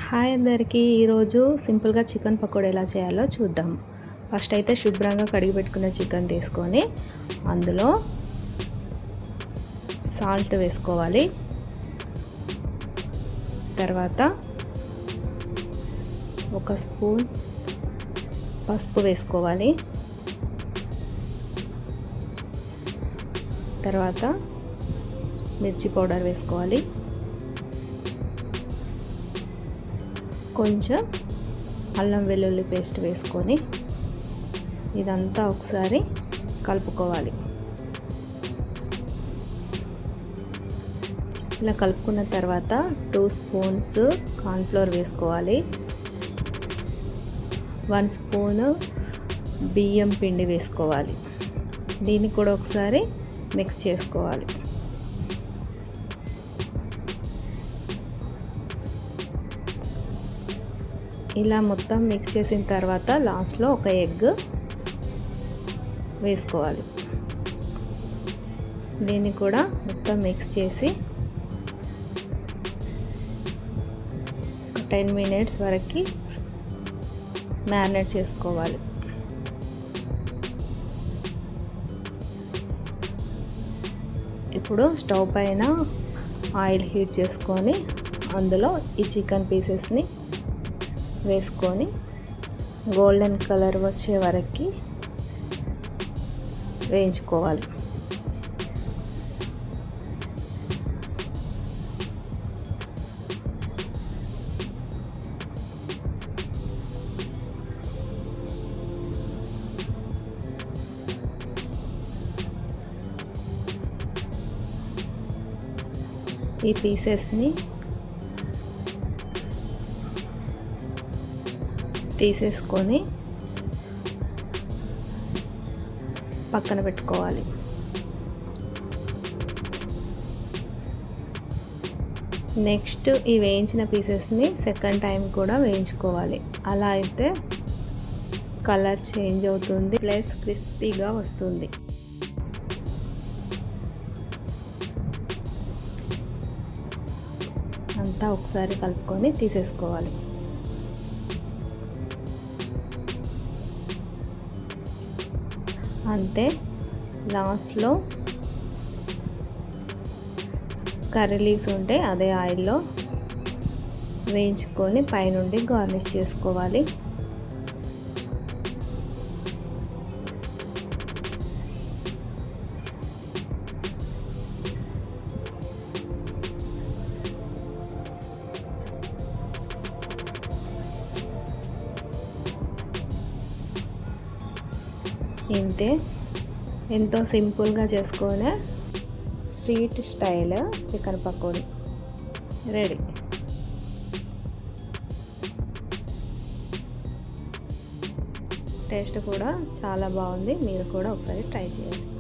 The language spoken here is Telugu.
హాయ్ అందరికీ, ఈరోజు సింపుల్గా చికెన్ పకోడీ ఎలా చేయాలో చూద్దాం. ఫస్ట్ అయితే శుభ్రంగా కడిగి పెట్టుకున్న చికెన్ తీసుకొని అందులో సాల్ట్ వేసుకోవాలి. తర్వాత ఒక స్పూన్ పసుపు వేసుకోవాలి. తర్వాత మిర్చి పౌడర్ వేసుకోవాలి. కొంచెం అల్లం వెల్లుల్లి పేస్ట్ వేసుకొని ఇదంతా ఒకసారి కలుపుకోవాలి. ఇలా కలుపుకున్న తర్వాత 2 స్పూన్స్ కార్న్ఫ్లోర్ వేసుకోవాలి. 1 స్పూన్ బియ్యం పిండి వేసుకోవాలి. దీన్ని కూడా ఒకసారి మిక్స్ చేసుకోవాలి. ఇలా మొత్తం మిక్స్ చేసిన తర్వాత లాస్ట్లో ఒక ఎగ్ వేసుకోవాలి. దీన్ని కూడా మొత్తం మిక్స్ చేసి 10 మినిట్స్ వరకు మ్యారినేట్ చేసుకోవాలి. ఇప్పుడు స్టవ్ పైన ఆయిల్ హీట్ చేసుకొని అందులో ఈ చికెన్ పీసెస్ని వేసుకొని గోల్డెన్ కలర్ వచ్చే వరకు వేయించుకోవాలి. ఈ పీసెస్ని తీసేసుకొని పక్కన పెట్టుకోవాలి. నెక్స్ట్ ఈ వేయించిన పీసెస్ని సెకండ్ టైం కూడా వేయించుకోవాలి. అలా అయితే కలర్ చేంజ్ అవుతుంది, ప్లస్ క్రిస్పీగా వస్తుంది. అంతా ఒకసారి కలుపుకొని తీసేసుకోవాలి. అంతే, లాస్ట్లో కర్రీ లీవ్స్ ఉంటే అదే ఆయిల్లో వేయించుకొని పైనుండి గార్నిష్ చేసుకోవాలి. ఇంతే, ఎంతో సింపుల్గా చేసుకునే street style chicken pakodi ready. Taste కూడా చాలా బాగుంది. మీరు కూడా ఒకసారి ట్రై చేయండి.